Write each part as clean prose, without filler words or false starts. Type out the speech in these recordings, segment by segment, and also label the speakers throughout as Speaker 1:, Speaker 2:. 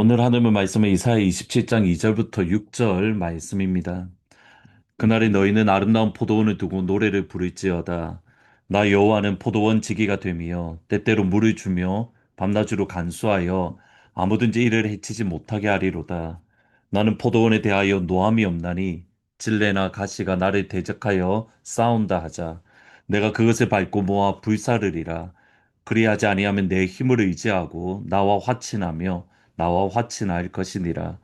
Speaker 1: 오늘 하나님의 말씀은 이사야 27장 2절부터 6절 말씀입니다. 그날에 너희는 아름다운 포도원을 두고 노래를 부를지어다. 나 여호와는 포도원 지기가 되며 때때로 물을 주며 밤낮으로 간수하여 아무든지 이를 해치지 못하게 하리로다. 나는 포도원에 대하여 노함이 없나니 진레나 가시가 나를 대적하여 싸운다 하자. 내가 그것을 밟고 모아 불사르리라. 그리하지 아니하면 내 힘을 의지하고 나와 화친할 것이니라.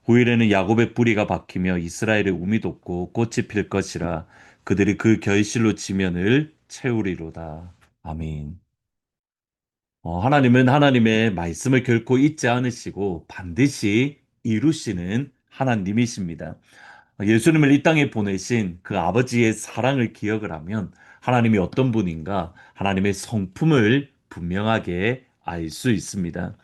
Speaker 1: 후일에는 야곱의 뿌리가 박히며 이스라엘의 우미 돋고 꽃이 필 것이라. 그들이 그 결실로 지면을 채우리로다. 아멘. 하나님은 하나님의 말씀을 결코 잊지 않으시고 반드시 이루시는 하나님이십니다. 예수님을 이 땅에 보내신 그 아버지의 사랑을 기억을 하면 하나님이 어떤 분인가 하나님의 성품을 분명하게 알 수 있습니다.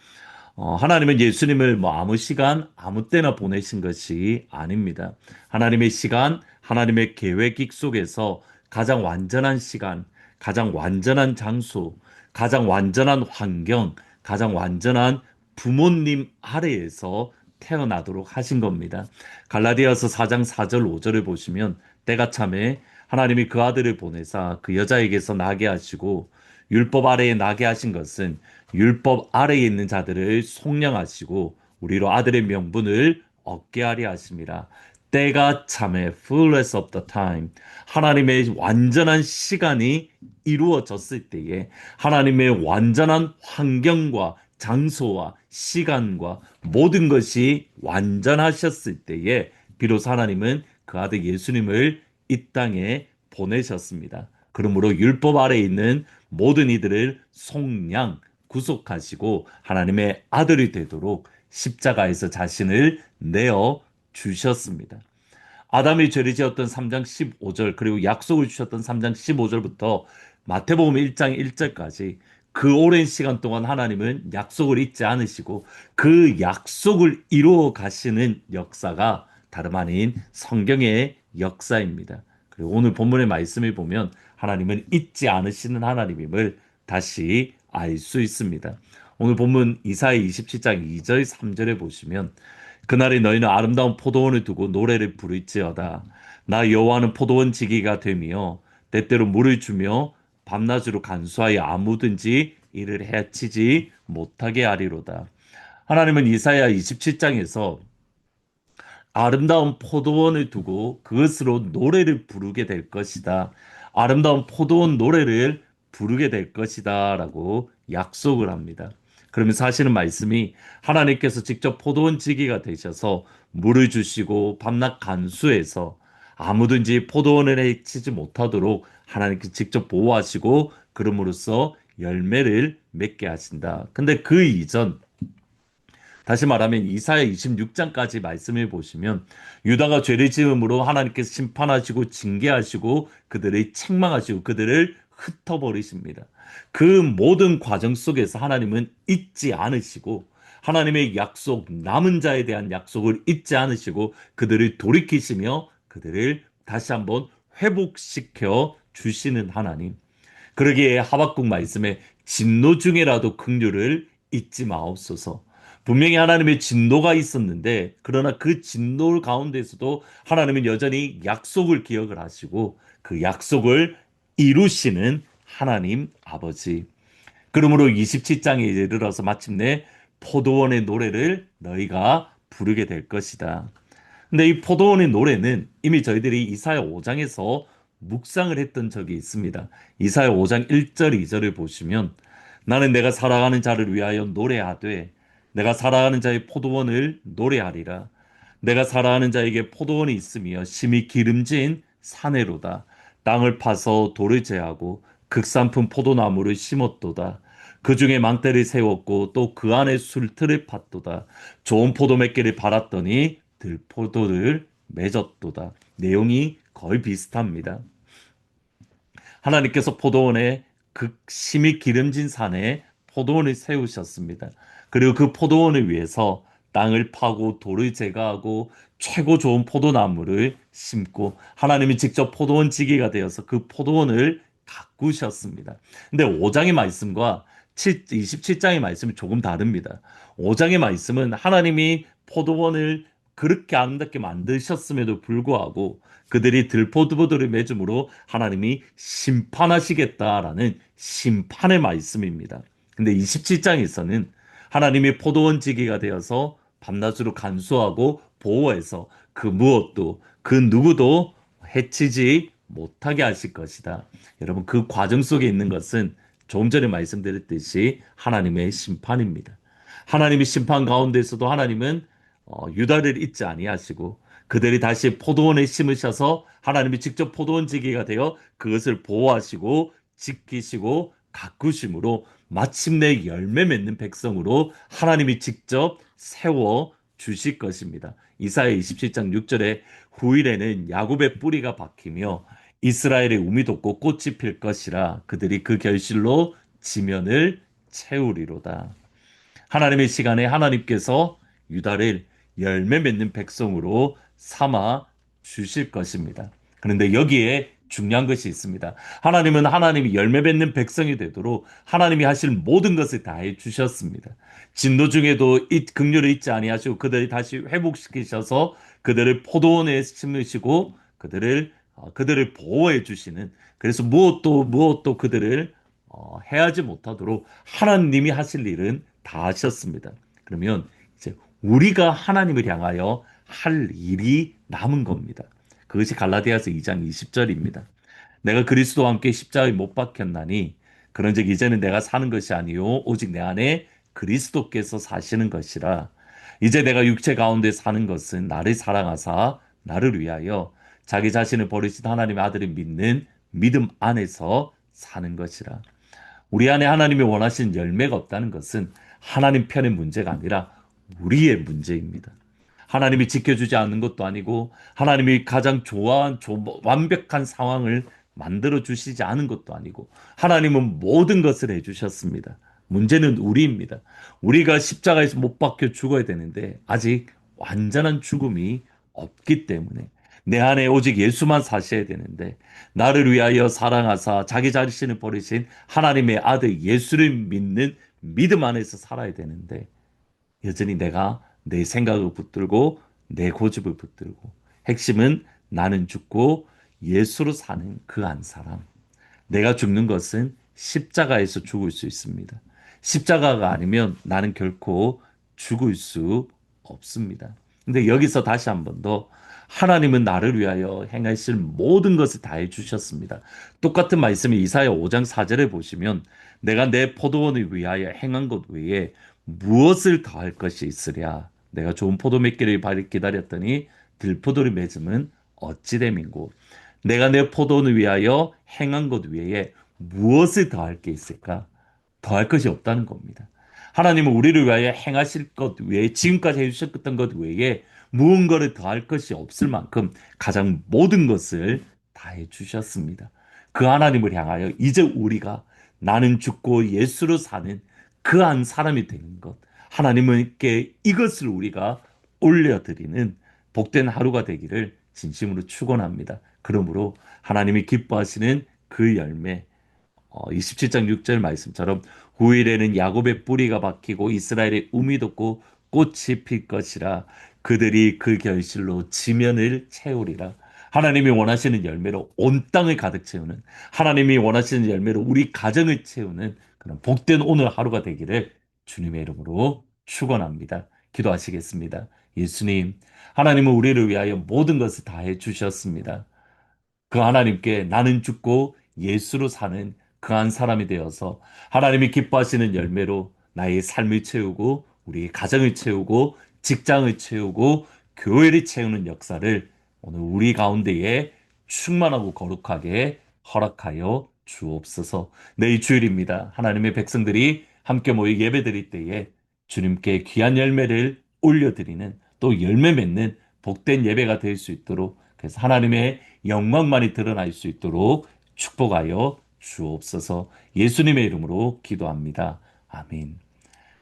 Speaker 1: 하나님은 예수님을 뭐 아무 시간, 아무 때나 보내신 것이 아닙니다. 하나님의 시간, 하나님의 계획 속에서 가장 완전한 시간, 가장 완전한 장소, 가장 완전한 환경, 가장 완전한 부모님 아래에서 태어나도록 하신 겁니다. 갈라디아서 4장 4절 5절을 보시면 때가 참에 하나님이 그 아들을 보내사 그 여자에게서 나게 하시고 율법 아래에 나게 하신 것은 율법 아래에 있는 자들을 속량하시고 우리로 아들의 명분을 얻게 하려 하심이라. 때가 참에 fullness of the time 하나님의 완전한 시간이 이루어졌을 때에 하나님의 완전한 환경과 장소와 시간과 모든 것이 완전하셨을 때에 비로소 하나님은 그 아들 예수님을 이 땅에 보내셨습니다. 그러므로 율법 아래에 있는 모든 이들을 속량, 구속하시고 하나님의 아들이 되도록 십자가에서 자신을 내어 주셨습니다. 아담이 죄를 지었던 3장 15절 그리고 약속을 주셨던 3장 15절부터 마태복음 1장 1절까지 그 오랜 시간 동안 하나님은 약속을 잊지 않으시고 그 약속을 이루어 가시는 역사가 다름 아닌 성경의 역사입니다. 그리고 오늘 본문의 말씀을 보면 하나님은 잊지 않으시는 하나님임을 다시 알 수 있습니다. 오늘 본문 이사야 27장 2절 3절에 보시면 그날에 너희는 아름다운 포도원을 두고 노래를 부를지어다. 나 여호와는 포도원 지기가 되며 때때로 물을 주며 밤낮으로 간수하여 아무든지 이를 해치지 못하게 하리로다. 하나님은 이사야 27장에서 아름다운 포도원을 두고 그것으로 노래를 부르게 될 것이다. 아름다운 포도원 노래를 부르게 될 것이다. 라고 약속을 합니다. 그러면 사실은 말씀이 하나님께서 직접 포도원 지기가 되셔서 물을 주시고 밤낮 간수해서 아무든지 포도원을 해치지 못하도록 하나님께 직접 보호하시고 그럼으로써 열매를 맺게 하신다. 근데 그 이전 다시 말하면 이사야 26장까지 말씀을 보시면 유다가 죄를 지음으로 하나님께서 심판하시고 징계하시고 그들을 책망하시고 그들을 흩어버리십니다. 그 모든 과정 속에서 하나님은 잊지 않으시고 하나님의 약속, 남은 자에 대한 약속을 잊지 않으시고 그들을 돌이키시며 그들을 다시 한번 회복시켜 주시는 하나님. 그러기에 하박국 말씀에 진노 중에라도 긍휼을 잊지 마옵소서. 분명히 하나님의 진노가 있었는데 그러나 그 진노 가운데서도 하나님은 여전히 약속을 기억을 하시고 그 약속을 이루시는 하나님 아버지. 그러므로 27장에 이르러서 마침내 포도원의 노래를 너희가 부르게 될 것이다. 근데 이 포도원의 노래는 이미 저희들이 이사야 5장에서 묵상을 했던 적이 있습니다. 이사야 5장 1절, 2절을 보시면 나는 내가 살아가는 자를 위하여 노래하되 내가 살아가는 자의 포도원을 노래하리라. 내가 살아가는 자에게 포도원이 있으며 심히 기름진 사내로다. 땅을 파서 돌을 제하고 극산품 포도나무를 심었도다. 그 중에 망대를 세웠고 또 그 안에 술틀을 팠도다. 좋은 포도 몇 개를 팔았더니 들포도를 맺었도다. 내용이 거의 비슷합니다. 하나님께서 포도원에 극심히 기름진 산에 포도원을 세우셨습니다. 그리고 그 포도원을 위해서 땅을 파고 돌을 제거하고 최고 좋은 포도나무를 심고 하나님이 직접 포도원 지기가 되어서 그 포도원을 가꾸셨습니다. 근데 5장의 말씀과 27장의 말씀이 조금 다릅니다. 5장의 말씀은 하나님이 포도원을 그렇게 아름답게 만드셨음에도 불구하고 그들이 들포도보들을 맺음으로 하나님이 심판하시겠다라는 심판의 말씀입니다. 근데 27장에서는 하나님이 포도원 지기가 되어서 밤낮으로 간수하고 보호해서 그 무엇도 그 누구도 해치지 못하게 하실 것이다. 여러분 그 과정 속에 있는 것은 조금 전에 말씀드렸듯이 하나님의 심판입니다. 하나님의 심판 가운데서도 하나님은 유다를 잊지 아니하시고 그들이 다시 포도원에 심으셔서 하나님이 직접 포도원 지기가 되어 그것을 보호하시고 지키시고 가꾸심으로 마침내 열매 맺는 백성으로 하나님이 직접 세워 주실 것입니다. 이사야 27장 6절에 후일에는 야곱의 뿌리가 박히며 이스라엘의 우미 돋고 꽃이 필 것이라 그들이 그 결실로 지면을 채우리로다. 하나님의 시간에 하나님께서 유다를 열매 맺는 백성으로 삼아 주실 것입니다. 그런데 여기에 중요한 것이 있습니다. 하나님은 하나님이 열매 맺는 백성이 되도록 하나님이 하실 모든 것을 다해 주셨습니다. 진노 중에도 긍휼을 잊지 아니하시고 그들을 다시 회복시키셔서 그들을 포도원에 심으시고 그들을 보호해 주시는 그래서 무엇도 그들을 해하지 못하도록 하나님이 하실 일은 다 하셨습니다. 그러면 이제 우리가 하나님을 향하여 할 일이 남은 겁니다. 그것이 갈라디아서 2장 20절입니다. 내가 그리스도와 함께 십자가에 못 박혔나니 그런즉 이제는 내가 사는 것이 아니요 오직 내 안에 그리스도께서 사시는 것이라. 이제 내가 육체 가운데 사는 것은 나를 사랑하사 나를 위하여 자기 자신을 버리신 하나님의 아들을 믿는 믿음 안에서 사는 것이라. 우리 안에 하나님이 원하시는 열매가 없다는 것은 하나님 편의 문제가 아니라 우리의 문제입니다. 하나님이 지켜주지 않는 것도 아니고 하나님이 가장 좋아한 완벽한 상황을 만들어 주시지 않은 것도 아니고 하나님은 모든 것을 해주셨습니다. 문제는 우리입니다. 우리가 십자가에서 못 박혀 죽어야 되는데 아직 완전한 죽음이 없기 때문에 내 안에 오직 예수만 사셔야 되는데 나를 위하여 사랑하사 자기 자신을 버리신 하나님의 아들 예수를 믿는 믿음 안에서 살아야 되는데 여전히 내가 내 생각을 붙들고 내 고집을 붙들고 핵심은 나는 죽고 예수로 사는 그 한 사람. 내가 죽는 것은 십자가에서 죽을 수 있습니다. 십자가가 아니면 나는 결코 죽을 수 없습니다. 근데 여기서 다시 한 번 더 하나님은 나를 위하여 행하실 모든 것을 다 해주셨습니다. 똑같은 말씀이 이사야 5장 4절에 보시면 내가 내 포도원을 위하여 행한 것 외에 무엇을 더할 것이 있으랴. 내가 좋은 포도 맺기를 기다렸더니 들포도를 맺음은 어찌 됨인고. 내가 내 포도원을 위하여 행한 것 외에 무엇을 더할 게 있을까? 더할 것이 없다는 겁니다. 하나님은 우리를 위하여 행하실 것 외에 지금까지 해주셨던 것 외에 무언가를 더할 것이 없을 만큼 가장 모든 것을 다 해주셨습니다. 그 하나님을 향하여 이제 우리가 나는 죽고 예수로 사는 그 한 사람이 되는 것. 하나님께 이것을 우리가 올려드리는 복된 하루가 되기를 진심으로 축원합니다. 그러므로 하나님이 기뻐하시는 그 열매, 27장 6절 말씀처럼 후일에는 야곱의 뿌리가 박히고 이스라엘의 우미 돋고 꽃이 필 것이라. 그들이 그 결실로 지면을 채우리라. 하나님이 원하시는 열매로 온 땅을 가득 채우는, 하나님이 원하시는 열매로 우리 가정을 채우는 그런 복된 오늘 하루가 되기를 주님의 이름으로 축원합니다. 기도하시겠습니다. 예수님, 하나님은 우리를 위하여 모든 것을 다 해주셨습니다. 그 하나님께 나는 죽고 예수로 사는 그 한 사람이 되어서 하나님이 기뻐하시는 열매로 나의 삶을 채우고 우리 가정을 채우고 직장을 채우고 교회를 채우는 역사를 오늘 우리 가운데에 충만하고 거룩하게 허락하여 주옵소서. 내일 주일입니다. 하나님의 백성들이 함께 모여 예배드릴 때에 주님께 귀한 열매를 올려드리는 또 열매 맺는 복된 예배가 될 수 있도록 그래서 하나님의 영광만이 드러날 수 있도록 축복하여 주옵소서. 예수님의 이름으로 기도합니다. 아멘.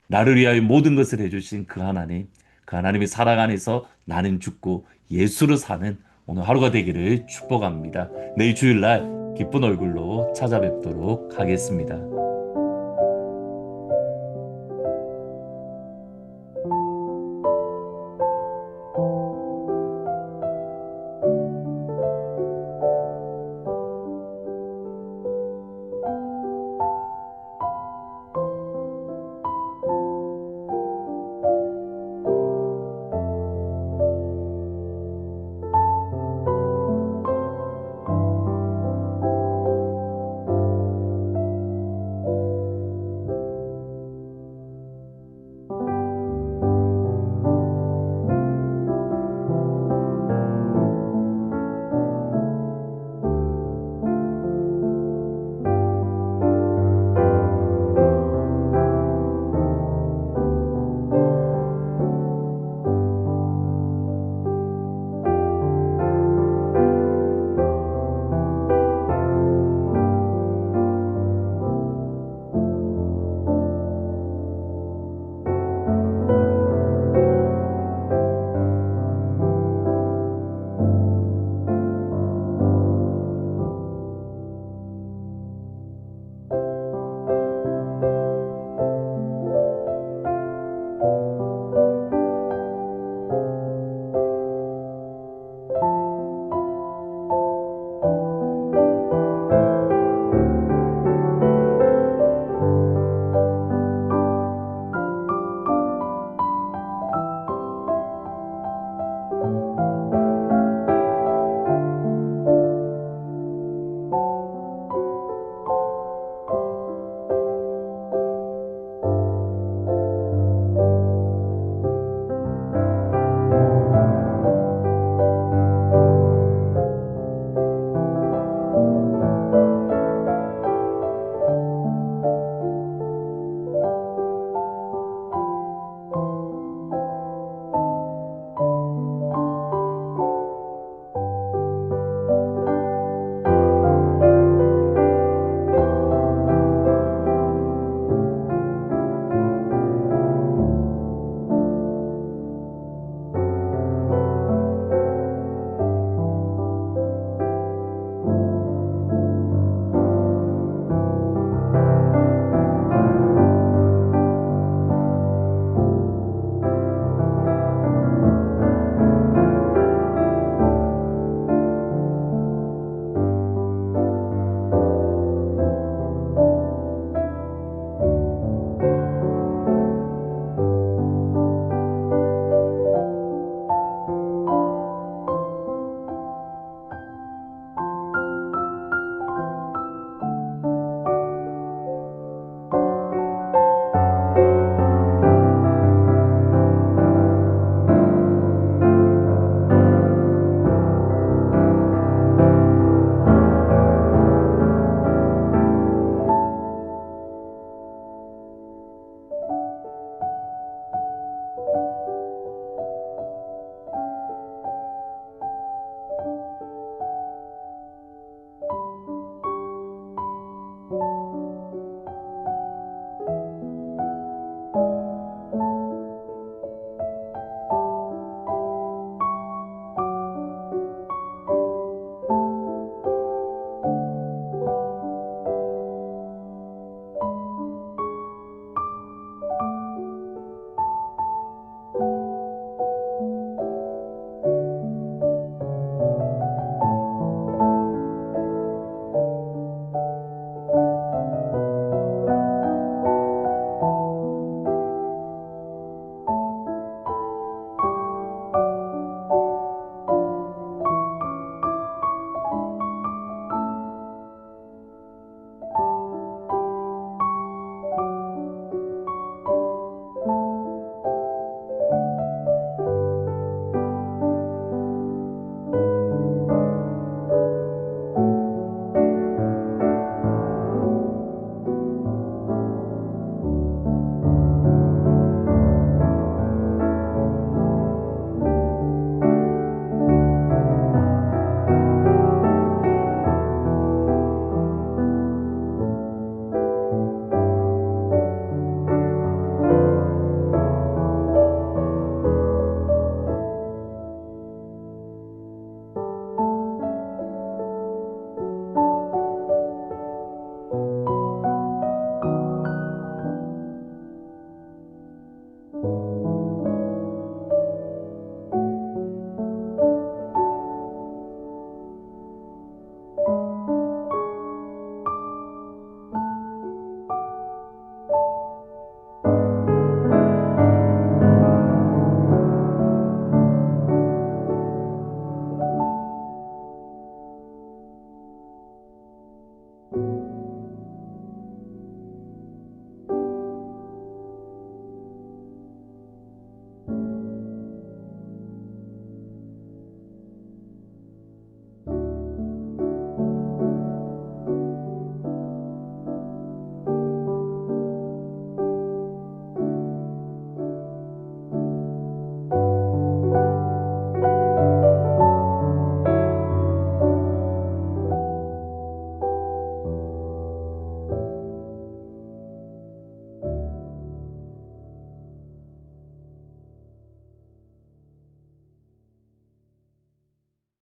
Speaker 1: 나를 위하여 모든 것을 해주신 그 하나님, 그 하나님의 사랑 안에서 나는 죽고 예수로 사는 오늘 하루가 되기를 축복합니다. 내일 주일날 기쁜 얼굴로 찾아뵙도록 하겠습니다.